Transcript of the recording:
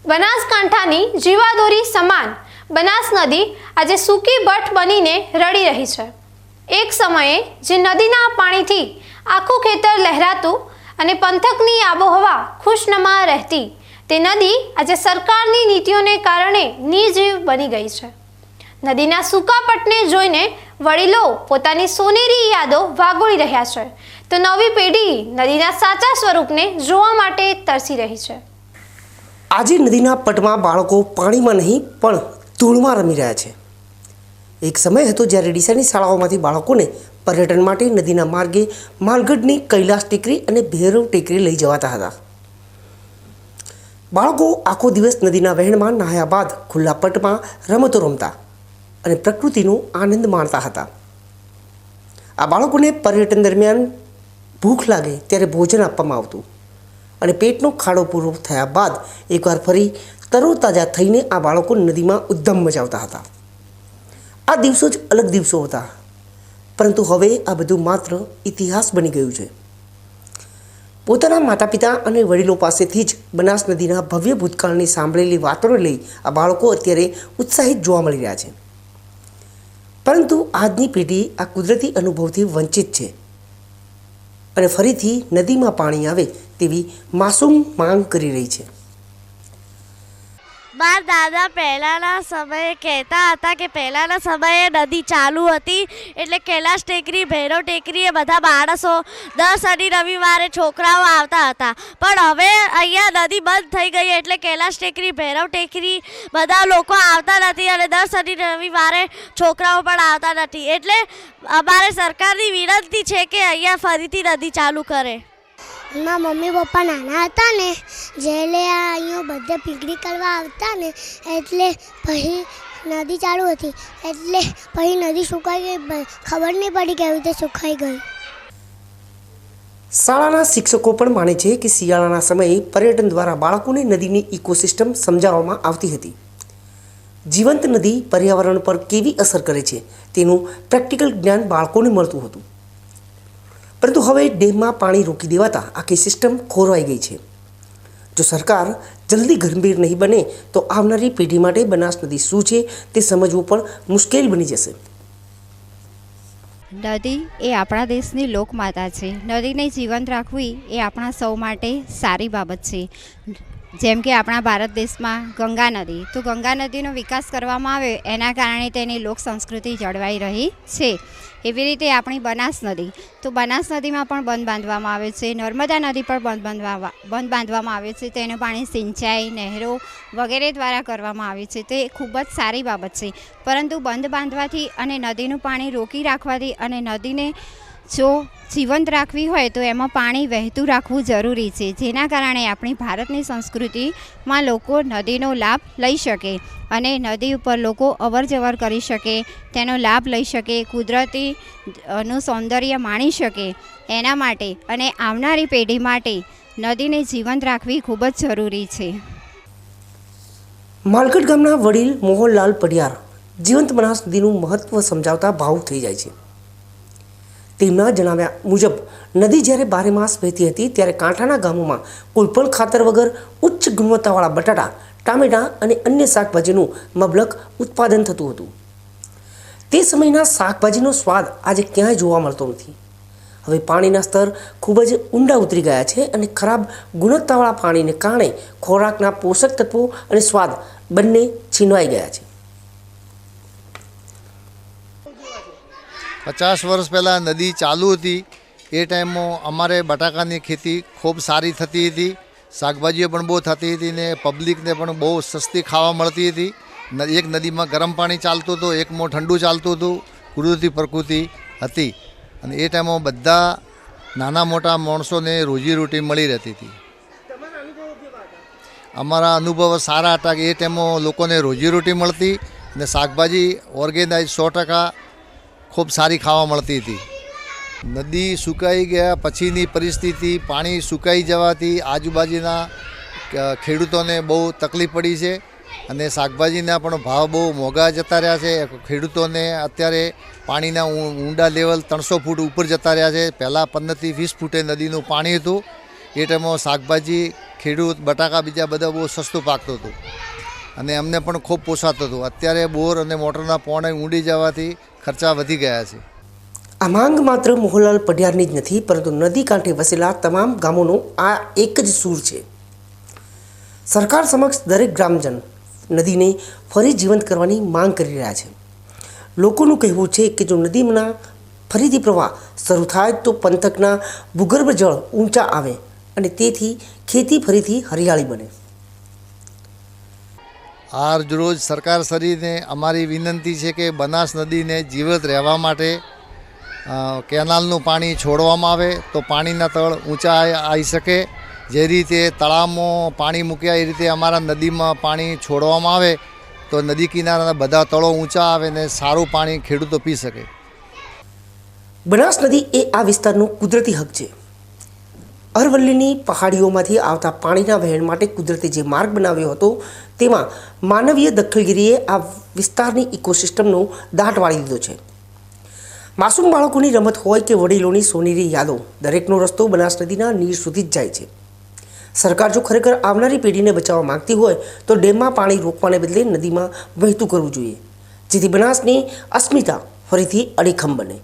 બનાસકાંઠાની જીવાદોરી સમાન બનાસ નદી આજે સૂકી બઠ બનીને રડી રહી છે। એક સમયે જે નદીના પાણીથી આખું ખેતર લહેરાતું અને પંથકની આબોહવા ખુશનુમા રહેતી, તે નદી આજે સરકારની નીતિઓને કારણે નિર્જીવ બની ગઈ છે। નદીના સૂકા પટને જોઈને વડીલો પોતાની સોનેરી યાદો વાગોળી રહ્યા છે, તો નવી પેઢી નદીના સાચા સ્વરૂપને જોવા માટે તરસી રહી છે। આજે નદીના પટમાં બાળકો પાણીમાં નહીં પણ ધૂળમાં રમી રહ્યા છે। એક સમય હતો જ્યારે ડીસાની શાળાઓમાંથી બાળકોને પર્યટન માટે નદીના માર્ગે માલગઢની કૈલાસ ટેકરી અને ભૈરવ ટેકરી લઈ જવાતા હતા। બાળકો આખો દિવસ નદીના વહેણમાં નહાયા બાદ ખુલ્લા પટમાં રમતો રમતા અને પ્રકૃતિનો આનંદ માણતા હતા। આ બાળકોને પર્યટન દરમિયાન ભૂખ લાગે ત્યારે ભોજન આપવામાં આવતું અને પેટનો ખાડો પૂરો થયા બાદ એકવાર ફરી તરોતાજા થઈને આ બાળકો નદીમાં ઉદ્ધમ મચાવતા હતા। આ દિવસો જ અલગ દિવસો હતા, પરંતુ હવે આ બધું માત્ર ઇતિહાસ બની ગયું છે। પોતાના માતા પિતા અને વડીલો પાસેથી જ બનાસ નદીના ભવ્ય ભૂતકાળની સાંભળેલી વાતોને લઈ આ બાળકો અત્યારે ઉત્સાહિત જોવા મળી રહ્યા છે, પરંતુ આજની પેઢી આ કુદરતી અનુભવથી વંચિત છે અને ફરીથી નદીમાં પાણી આવે તેવી માસૂમ માંગ કરી રહી છે। મારા દાદા પહેલાંના સમયે કહેતા હતા કે પહેલાંના સમયે નદી ચાલુ હતી એટલે કૈલાસ ટેકરી, ભૈરવ ટેકરીએ બધા માણસો દર શનિ રવિવારે છોકરાઓ આવતા હતા, પણ હવે અહીંયા નદી બંધ થઈ ગઈ એટલે કૈલાસ ટેકરી, ભૈરવ ટેકરી બધા લોકો આવતા નથી અને દર શનિ રવિવારે છોકરાઓ પણ આવતા નથી। એટલે અમારે સરકારની વિનંતી છે કે અહીંયા ફરીથી નદી ચાલુ કરે। મારા મમ્મી પપ્પા નાના હતા ને જ્યારે અહીંયા બધે પિકનિક કરવા આવતા ને એટલે પછી નદી ચાલુ હતી એટલે પછી નદી સુકાઈ ગઈ, ખબર નહીં પડી કેવી રીતે સુકાઈ ગઈ। શાળાના શિક્ષકો પણ માને છે કે શિયાળાના સમયે પર્યટન દ્વારા બાળકોને નદીની ઇકોસિસ્ટમ સમજાવવામાં આવતી હતી। જીવંત નદી પર્યાવરણ પર કેવી અસર કરે છે તેનું પ્રેક્ટિકલ જ્ઞાન બાળકોને મળતું હતું, પરંતુ હવે ડેમમાં પાણી રોકી દેવાતા આખી સિસ્ટમ ખોરવાઈ ગઈ છે। જો સરકાર જલ્દી ગંભીર નહીં બને તો આવનારી પેઢી માટે બનાસ નદી શું છે તે સમજવું પણ મુશ્કેલ બની જશે। નદી એ આપણા દેશની લોકમાતા છે। નદીને જીવંત રાખવી એ આપણા સૌ માટે સારી બાબત છે। જેમ કે આપણા ભારત દેશમાં ગંગા નદી, તો ગંગા નદીનો વિકાસ કરવામાં આવે એના કારણે તેની લોક સંસ્કૃતિ જળવાઈ રહી છે। એવી રીતે આપણી બનાસ નદી, તો બનાસ નદીમાં પણ બંધ બાંધવામાં આવે છે, નર્મદા નદી પર બંધ બાંધવામાં આવે છે। તેનું પાણી સિંચાઈ, નહેરો વગેરે દ્વારા કરવામાં આવે છે, તે ખૂબ જ સારી બાબત છે। પરંતુ બંધ બાંધવાથી અને નદીનું પાણી રોકી રાખવાથી અને નદીને જો જીવંત રાખવી હોય તો એમાં પાણી વહેતું રાખવું જરૂરી છે, જેના કારણે આપણી ભારતની સંસ્કૃતિમાં લોકો નદીનો લાભ લઈ શકે અને નદી ઉપર લોકો અવર જવર કરી શકે, તેનો લાભ લઈ શકે, કુદરતીનું સૌંદર્ય માણી શકે। એના માટે અને આવનારી પેઢી માટે નદીને જીવંત રાખવી ખૂબ જ જરૂરી છે। માલગઢ ગામના વડીલ મોહનલાલ પડિયાર જીવંત બનાસ નદીનું મહત્વ સમજાવતા ભાવુક થઈ જાય છે। તેમના જણાવ્યા મુજબ નદી જ્યારે બારેમાસ વહેતી હતી ત્યારે કાંઠાના ગામોમાં કોઈપણ ખાતર વગર ઉચ્ચ ગુણવત્તાવાળા બટાટા, ટામેટાં અને અન્ય શાકભાજીનું મબલક ઉત્પાદન થતું હતું। તે સમયના શાકભાજીનો સ્વાદ આજે ક્યાંય જોવા મળતો નથી। હવે પાણીના સ્તર ખૂબ જ ઊંડા ઉતરી ગયા છે અને ખરાબ ગુણવત્તાવાળા પાણીને કારણે ખોરાકના પોષક તત્વો અને સ્વાદ બંને છીનવાઈ ગયા છે। 50 વર્ષ પહેલાં નદી ચાલુ હતી એ ટાઈમમાં અમારે બટાકાની ખેતી ખૂબ સારી થતી હતી, શાકભાજીઓ પણ બહુ થતી હતી ને પબ્લિકને પણ બહુ સસ્તી ખાવા મળતી હતી। એક નદીમાં ગરમ પાણી ચાલતું હતું, એકમાં ઠંડુ ચાલતું હતું, કુદરતી પ્રકૃતિ હતી અને એ ટાઈમમાં બધા નાના મોટા માણસોને રોજીરોટી મળી રહેતી હતી। અમારા અનુભવ સારા હતા કે એ ટાઈમમાં લોકોને રોજીરોટી મળતી અને શાકભાજી ઓર્ગેનાઇઝ 100% ખૂબ સારી ખાવા મળતી હતી। નદી સુકાઈ ગયા પછીની પરિસ્થિતિ, પાણી સુકાઈ જવાથી આજુબાજુના ખેડૂતોને બહુ તકલીફ પડી છે અને શાકભાજીના પણ ભાવ બહુ મોંઘા જતા રહ્યા છે। ખેડૂતોને અત્યારે પાણીના ઊંડા લેવલ 300 ફૂટ ઉપર જતા રહ્યા છે। પહેલાં 15 થી 20 ફૂટે નદીનું પાણી હતું, એ ટાઈમમાં શાકભાજી ખેડૂત બટાકા બીજા બધા બહુ સસ્તું પાકતું હતું અને અમને પણ ખૂબ પોસાતું હતું. અત્યારે બોર અને મોટરના પોણે ઊંડી જવાથી ખર્ચા વધી ગયા છે. આ માંગ માત્ર મોહનલાલ પઢિયારની જ નથી, પરંતુ નદી કાંઠે વસેલા તમામ ગામોનો આ એક જ સૂર છે. સરકાર સમક્ષ દરેક ગ્રામજન નદીને ફરી જીવંત કરવાની માંગ કરી રહ્યા છે. લોકોનું કહેવું છે કે જો નદીના ફરીથી પ્રવાહ શરૂ થાય તો પંથકના ભૂગર્ભ જળ ઊંચા આવે અને તેથી ખેતી ફરીથી હરિયાળી બને. આજ રોજ સરકારશ્રીને અમારી વિનંતી છે કે બનાસ નદીને જીવંત રહેવા માટે કેનાલનું પાણી છોડવામાં આવે તો પાણીના તળ ઊંચા આવી શકે. જે રીતે તળાવમાં પાણી મૂક્યા એ રીતે અમારા નદીમાં પાણી છોડવામાં આવે તો નદી કિનારાના બધા તળો ઊંચા આવે ને સારું પાણી ખેડૂતો પી શકે. બનાસ નદી એ આ વિસ્તારનો કુદરતી હક છે. અરવલ્લીની પહાડીઓમાંથી આવતા પાણીના વહેણ માટે કુદરતે જે માર્ગ બનાવ્યો હતો તેમાં માનવીય દખલગીરીએ આ વિસ્તારની ઇકોસિસ્ટમનો દાટ વાળી દીધો છે. માસૂમ બાળકોની રમત હોય કે વડીલોની સોનેરી યાદો, દરેકનો રસ્તો બનાસ નદીના નીર સુધી જ જાય છે. સરકાર જો ખરેખર આવનારી પેઢીને બચાવવા માંગતી હોય તો ડેમમાં પાણી રોકવાને બદલે નદીમાં વહેતું કરવું જોઈએ, જેથી બનાસની અસ્મિતા ફરીથી અડીખમ બને.